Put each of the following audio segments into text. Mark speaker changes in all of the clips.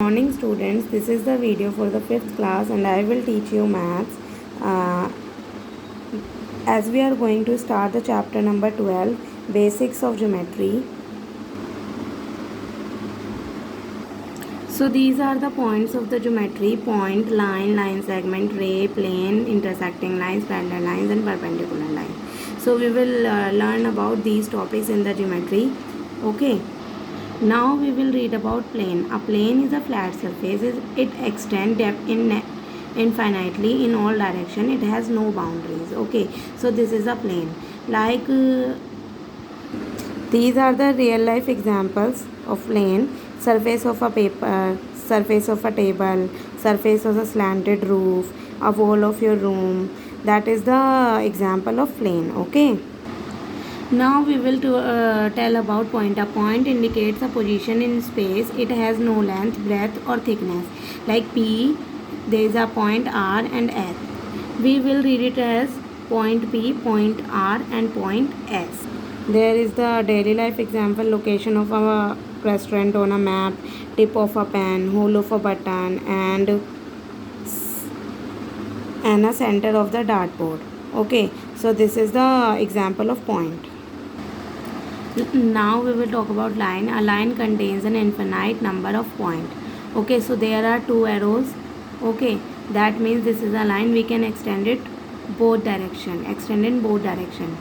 Speaker 1: Morning students, this is the video for the 5th class and I will teach you maths as we are going to start the chapter number 12, basics of geometry. So these are the points of the geometry: point, line, line segment, ray, plane, intersecting lines, parallel lines and perpendicular lines. So we will learn about these topics in the geometry. Okay. Now we will read about plane. A plane is a flat surface. It extends infinitely in all direction. It has no boundaries. Okay, so this is a plane. These are the real life examples of plane: surface of a paper, surface of a table, surface of a slanted roof, a wall of your room. That is the example of plane. Okay. Now we will tell about point. A point indicates a position in space. It has no length, breadth or thickness. Like P, there is a point R and S. We will read it as point P, point R and point S. There is the daily life example: location of a restaurant on a map, tip of a pen, hole of a button and a center of the dartboard. Okay, so this is the example of point. Now we will talk about line. A line contains an infinite number of points. Okay, so there are two arrows. Okay, that means this is a line. We can extend it both direction. Extend in both direction.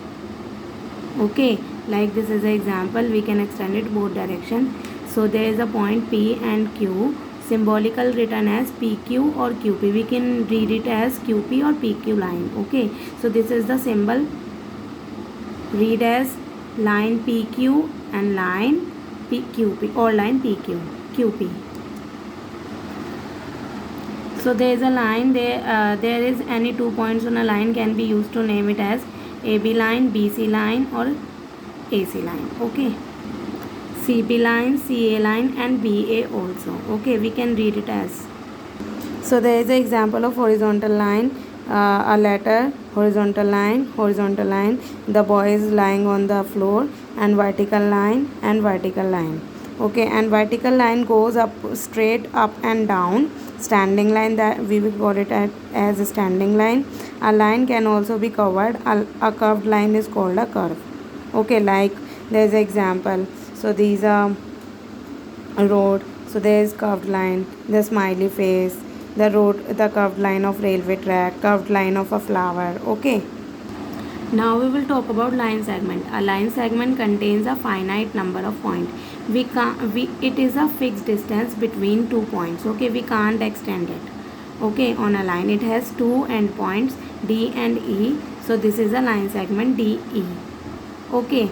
Speaker 1: Okay, like this is an example. We can extend it both direction. So there is a point P and Q, symbolical written as PQ or QP. We can read it as QP or PQ line. Okay, so this is the symbol. Read as line PQ and line PQP or line PQ QP. So there is a line there is any 2 points on a line can be used to name it as AB line, BC line or AC line. Okay, CB line, CA line and BA also. Okay, we can read it as. So there is an example of horizontal line, a letter, horizontal line, the boy is lying on the floor, and vertical line and vertical line. Okay, and vertical line goes up, straight up and down. Standing line, that we will call it as a standing line. A line can also be covered. A curved line is called a curve. Okay, like there is an example. So these are a road. So there is curved line, the smiley face, the road, the curved line of railway track, curved line of a flower. Okay. Now we will talk about line segment. A line segment contains a finite number of points. It is a fixed distance between 2 points. Okay, we can't extend it. Okay, on a line it has two endpoints D and E. So this is a line segment DE. Okay.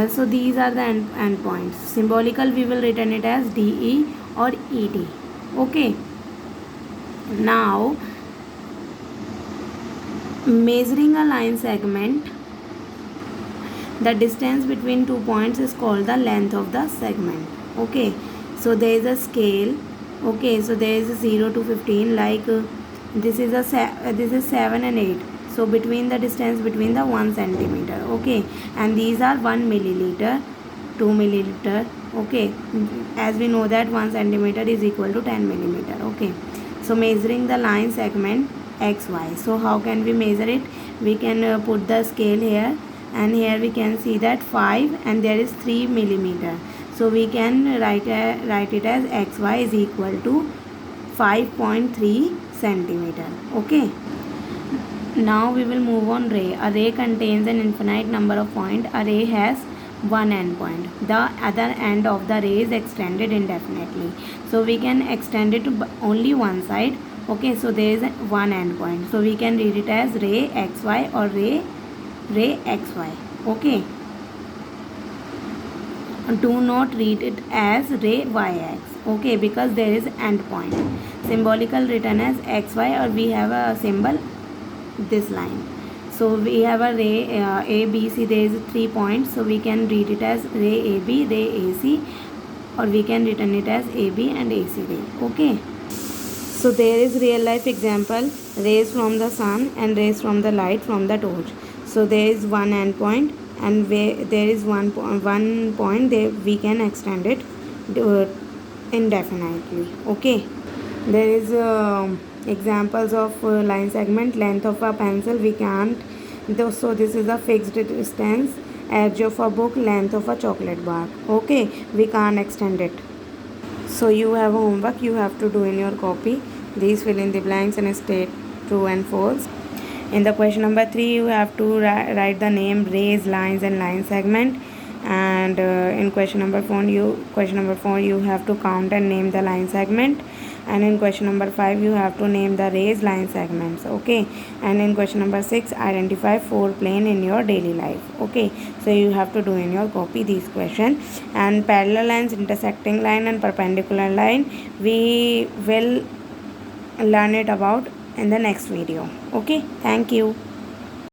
Speaker 1: So these are the endpoints. Symbolical we will written it as DE or ED. Okay. Now measuring a line segment, the distance between 2 points is called the length of the segment. Okay, so there is a scale. Okay, so there is a 0 to 15, like this is 7 and 8. So between the distance between the 1 centimeter. Okay, and these are 1 milliliter, 2 milliliter. Okay, as we know that 1 centimeter is equal to 10 millimeter. Okay, so measuring the line segment XY. So how can we measure it? We can put the scale here, and here we can see that 5 and there is 3 millimeter. So we can write it as XY is equal to 5.3 centimeter. Okay. Now we will move on ray. A ray contains an infinite number of points. A ray has one end point. The other end of the ray is extended indefinitely. So we can extend it to only one side. Okay, so there is one end point. So we can read it as ray XY or ray XY. Okay. Do not read it as ray YX. Okay, because there is end point. Symbolical written as XY, or we have a symbol this line. So we have a ray ABC. There is 3 points. So we can read it as ray AB, ray AC, or we can written it as AB and AC ray. Okay. So there is real life example: rays from the sun and rays from the light from the torch. So there is one end point, and there is one point there we can extend it indefinitely. Okay, there is examples of line segment. Length of a pencil we can't, so this is a fixed distance. Edge of a book, length of a chocolate bar. Okay, we can't extend it. So you have a homework you have to do in your copy. These fill in the blanks and state true and false. In the question number 3, you have to write the name, rays, lines and line segment. And in question number 4 you have to count and name the line segment. And in question number 5 you have to name the rays, line segments. Okay, and in question number 6, identify 4 plane in your daily life. Okay, so you have to do in your copy these questions. And parallel lines, intersecting line and perpendicular line, we will learn it about in the next video. Okay, thank you.